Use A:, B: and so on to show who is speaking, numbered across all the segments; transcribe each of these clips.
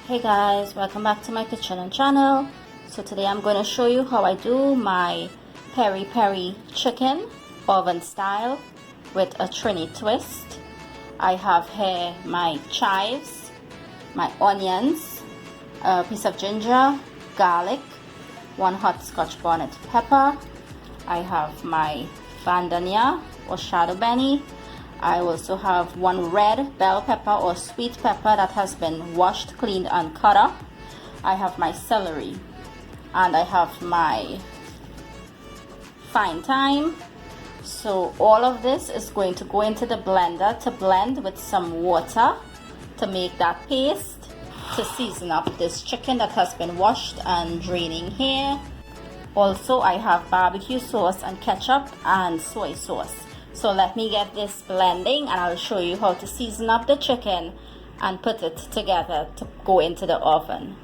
A: Hey guys, welcome back to my kitchen and channel. So today I'm going to show you how I do my peri peri chicken oven style with a Trini twist. I have here my chives, my onions, a piece of ginger, garlic, one hot scotch bonnet pepper. I have my bandania or shadow benny. I also have one red bell pepper or sweet pepper that has been washed, cleaned and cut up. I have my celery and I have my fine thyme. So all of this is going to go into the blender to blend with some water to make that paste to season up this chicken that has been washed and draining here. Also I have barbecue sauce and ketchup and soy sauce. So let me get this blending and I'll show you how to season up the chicken and put it together to go into the oven.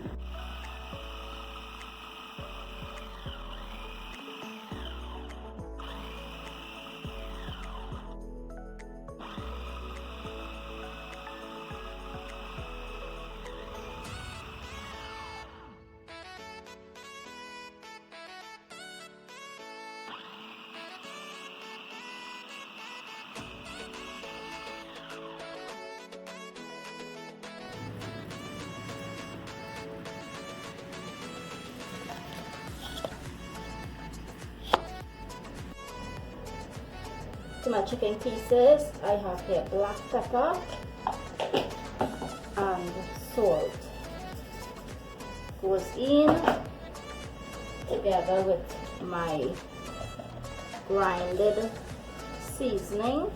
A: To my chicken pieces, I have here black pepper and salt. Goes in together with my grinded seasoning.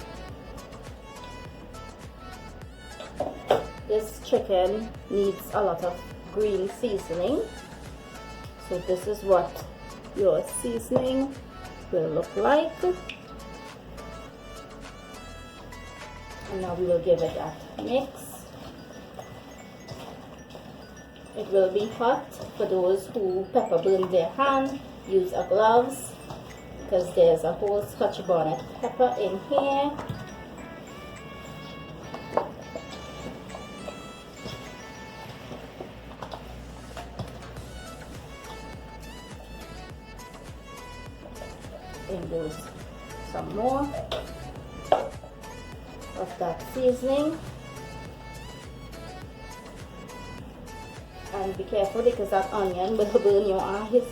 A: This chicken needs a lot of green seasoning, so this is what your seasoning will look like. And now we will give it a mix. It will be hot. For those who pepper burn their hand, use a gloves because there's a whole scotch bonnet pepper in here. In goes some more of that seasoning, and be careful because that onion will burn your eyes.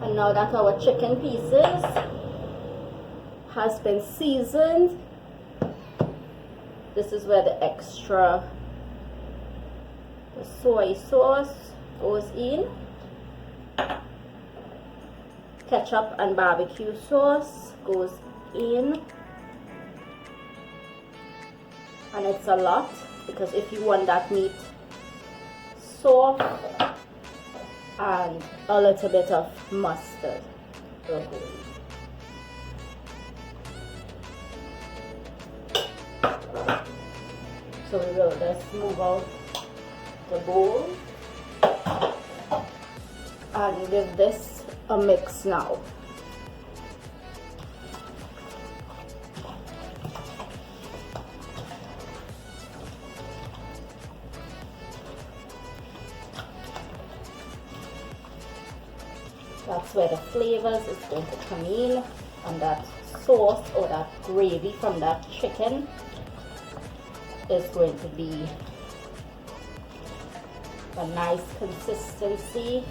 A: And now that our chicken pieces has been seasoned, this is where the extra soy sauce goes in. Ketchup and barbecue sauce goes in. And it's a lot because if you want that meat soft, and a little bit of mustard will go in. So we will just move out the bowl and give this a mix now. That's where the flavors is going to come in, and that sauce or that gravy from that chicken is going to be a nice consistency.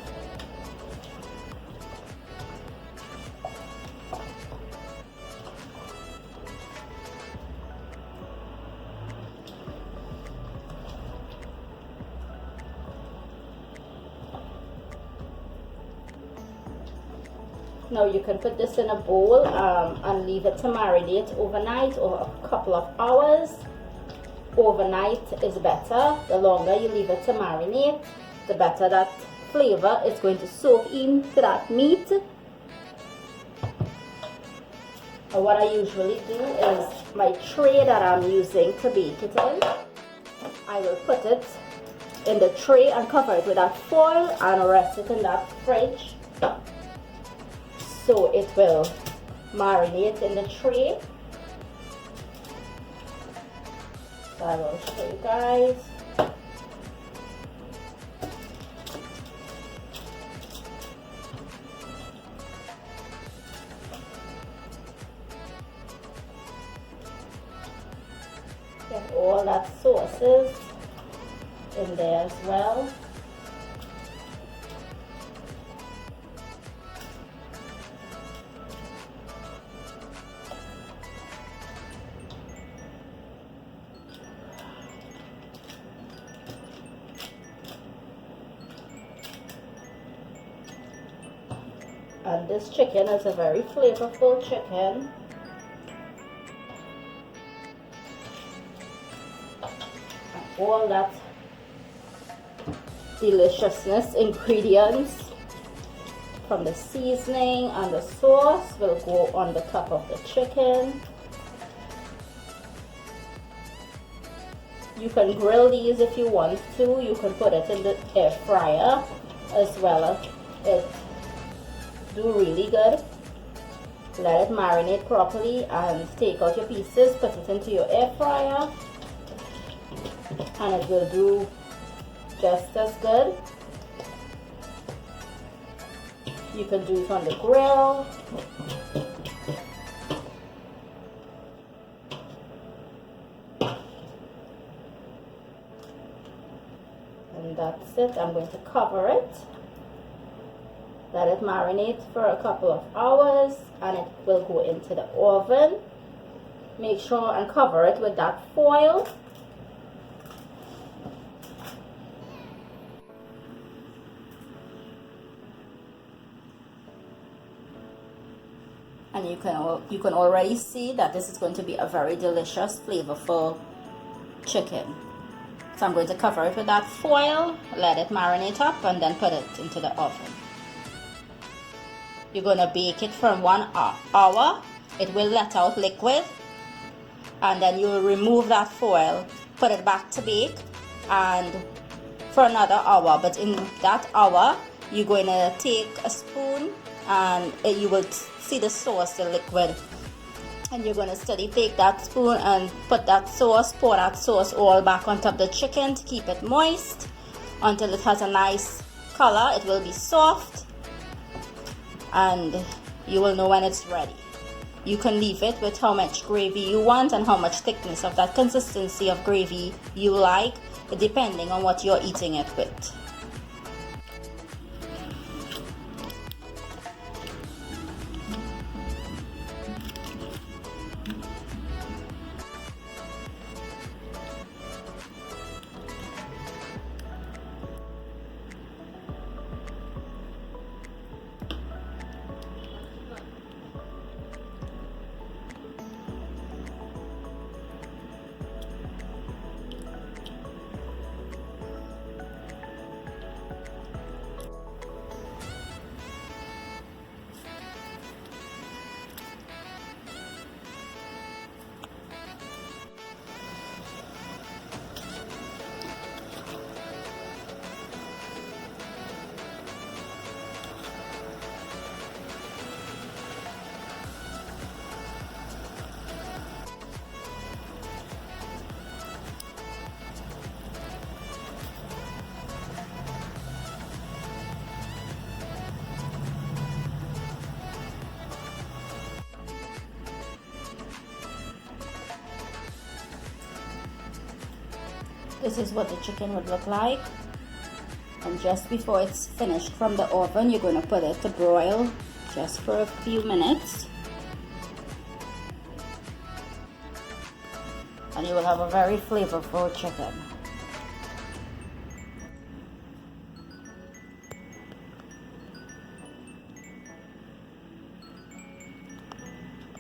A: Now you can put this in a bowl and leave it to marinate overnight or a couple of hours. Overnight is better. The longer you leave it to marinate, the better that flavor is going to soak into that meat. And what I usually do is my tray that I'm using to bake it in, I will put it in the tray and cover it with that foil and rest it in that fridge so it will marinate in the tray. So I will show you guys. Get all that sauces in there as well. And this chicken is a very flavorful chicken. And all that deliciousness ingredients from the seasoning and the sauce will go on the top of the chicken. You can grill these if you want to. You can put it in the air fryer as well. It do really good. Let it marinate properly and take out your pieces, put it into your air fryer, and it will do just as good. You can do it on the grill. And that's it. I'm going to cover it. Let it marinate for a couple of hours and it will go into the oven. Make sure and cover it with that foil. And you can already see that this is going to be a very delicious, flavorful chicken. So I'm going to cover it with that foil, let it marinate up, and then put it into the oven. You're going to bake it for 1 hour. It will let out liquid, and then you will remove that foil, put it back to bake, and for another hour. But in that hour, you're going to take a spoon, and you will see the sauce, the liquid, and you're going to steady take that spoon and put that sauce, pour that sauce all back on top of the chicken to keep it moist until it has a nice color. It will be soft and you will know when it's ready. You can leave it with how much gravy you want and how much thickness of that consistency of gravy you like, depending on what you're eating it with. This is what the chicken would look like. And just before it's finished from the oven, you're going to put it to broil just for a few minutes. And you will have a very flavorful chicken.